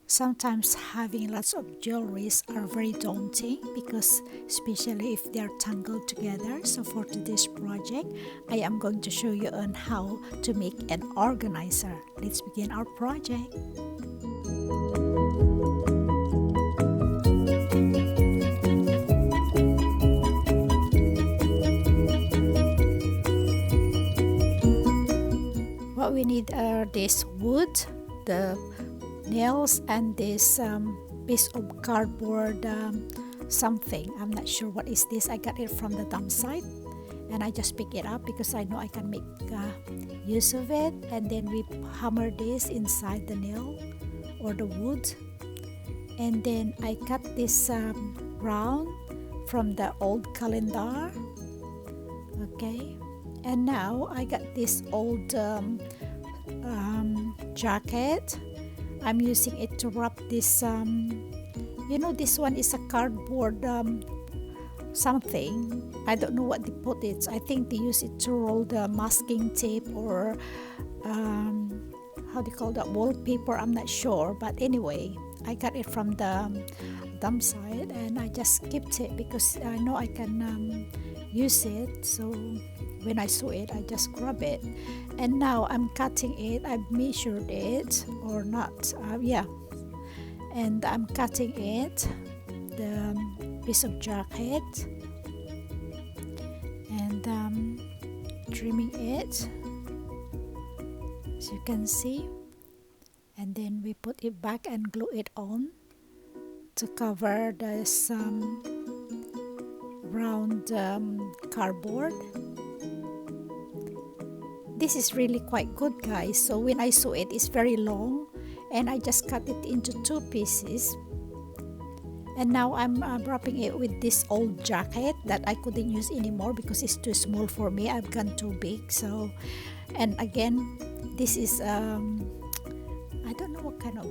Sometimes having lots of jewelries are very daunting because especially if they're tangled together. So for today's project, I am going to show you on how to make an organizer. Let's begin our project. What we need are this wood, the nails, and this piece of cardboard something. I'm not sure what is this. I got it from the dump site and I just pick it up because I know I can make use of it. And then we hammer this inside the nail or the wood, and then I cut this round from the old calendar. Okay, and now I got this old jacket. I'm using it to wrap this this one is a cardboard something. I don't know what they put it. I think they use it to roll the masking tape or how do you call that, wallpaper. I'm not sure, but anyway, I got it from the dump site and I just kept it because I know I can use it. So when I saw it, I just grab it, and now I'm cutting it. I've measured it or not, and I'm cutting it, the piece of jacket, and trimming it, as you can see, and then we put it back and glue it on to cover this round cardboard. This is really quite good, guys. So when I saw it, it's very long and I just cut it into two pieces, and now I'm wrapping it with this old jacket that I couldn't use anymore because it's too small for me. I've gone too big. So, and again, this is I don't know what kind of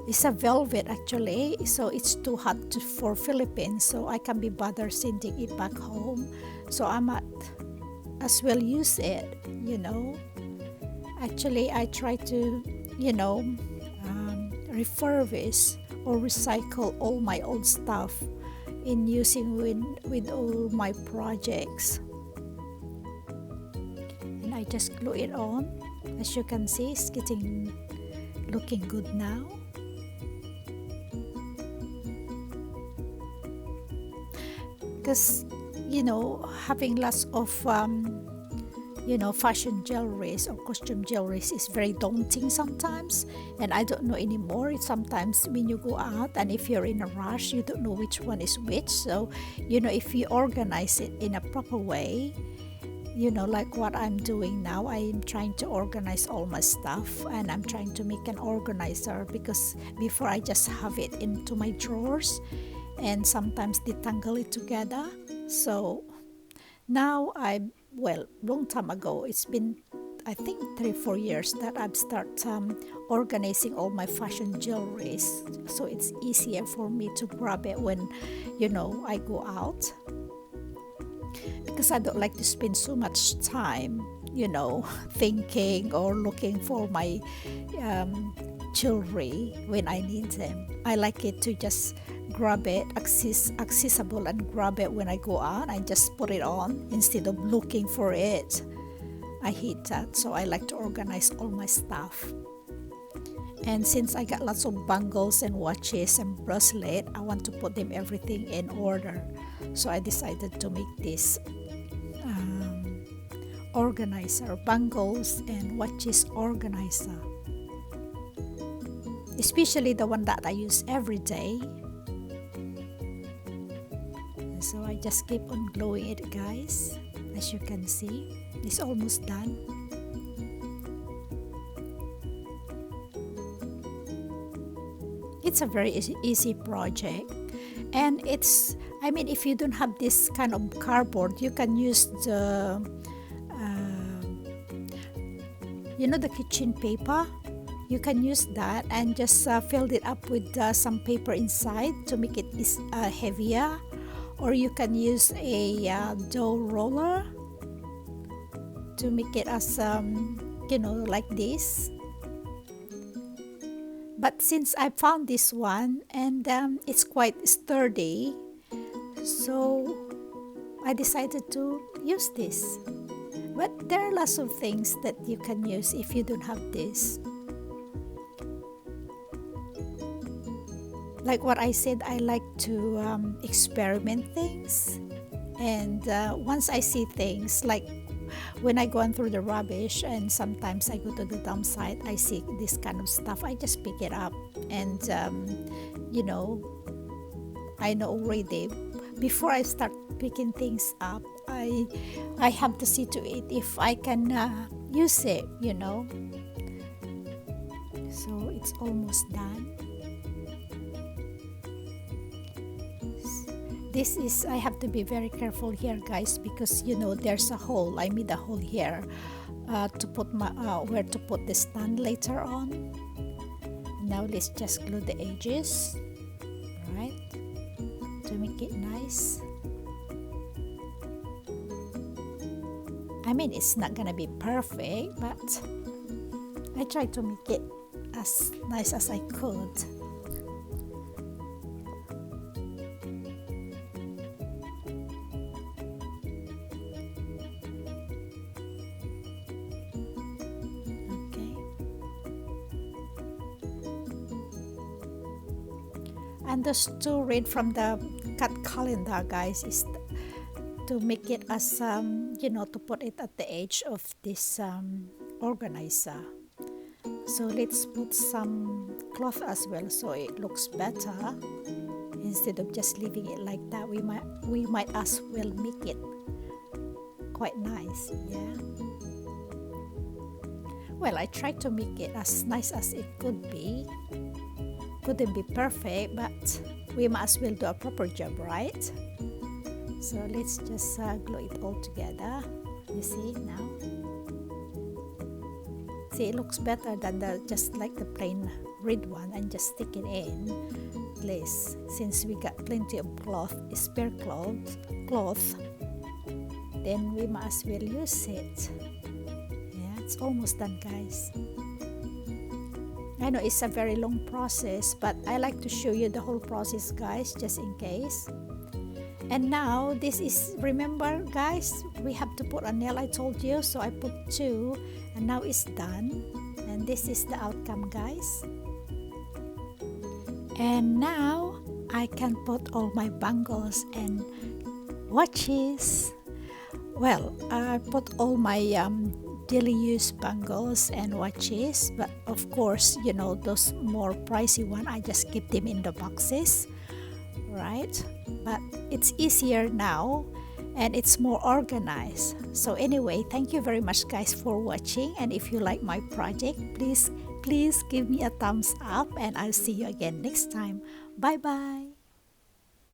it's a velvet actually, so it's too hot for Philippines, so I can be bothered sending it back home, so I might as well use it. Actually I try to refurbish or recycle all my old stuff in using with all my projects, and I just glue it on. As you can see, it's looking good now. Because having lots of fashion jewelries or costume jewelries is very daunting sometimes, and I don't know anymore. Sometimes when you go out and if you're in a rush, you don't know which one is which. So if you organize it in a proper way, like what I'm doing now, I'm trying to organize all my stuff, and I'm trying to make an organizer, because before I just have it into my drawers and sometimes they tangle it together. So now long time ago, it's been I think 3-4 years that I've started organizing all my fashion jewelries, so it's easier for me to grab it when I go out, because I don't like to spend so much time thinking or looking for my jewelry when I need them. I like it to just grab it, accessible, and grab it when I go out. I just put it on instead of looking for it. I hate that, so I like to organize all my stuff. And since I got lots of bangles and watches and bracelet, I want to put them everything in order. So I decided to make this organizer, bangles and watches organizer, especially the one that I use every day. So I just keep on gluing it, guys. As you can see, it's almost done. It's a very easy project, and if you don't have this kind of cardboard, you can use the kitchen paper. You can use that and just fill it up with some paper inside to make it heavier, or you can use a dough roller to make it as like this. But since I found this one and it's quite sturdy, so I decided to use this. But there are lots of things that you can use if you don't have this. Like what I said, I like to experiment things. And once I see things, like when I go through the rubbish and sometimes I go to the dump site, I see this kind of stuff, I just pick it up. And you know, I know already, before I start picking things up, I have to see to it if I can use it, you know. So it's almost done. This is, I have to be very careful here, guys, because you know there's a hole. I made a hole here to put my where to put the stand later on. Now let's just glue the edges, right, to make it nice. I mean, it's not gonna be perfect, but I try to make it as nice as I could. And just to read from the cut calendar, guys, is to make it as you know, to put it at the edge of this organizer. So let's put some cloth as well, so it looks better. Instead of just leaving it like that, we might as well make it quite nice. Yeah. Well, I tried to make it as nice as it could be. Couldn't be perfect, but we might as well do a proper job, right? So let's just glue it all together. You see now? See, it looks better than just like the plain red one, and just stick it in place. Since we got plenty of cloth, spare cloth, then we might as well use it. Yeah, it's almost done, guys. I know it's a very long process, but I like to show you the whole process, guys, just in case. And now this is, remember guys, we have to put a nail, I told you, so I put 2, and now it's done. And this is the outcome, guys. And now I can put all my bangles and watches. Well, I put all my daily use bangles and watches, but of course, you know, those more pricey one, I just keep them in the boxes, right? But it's easier now and it's more organized. So anyway, thank you very much, guys, for watching. And if you like my project, please give me a thumbs up, and I'll see you again next time. Bye bye.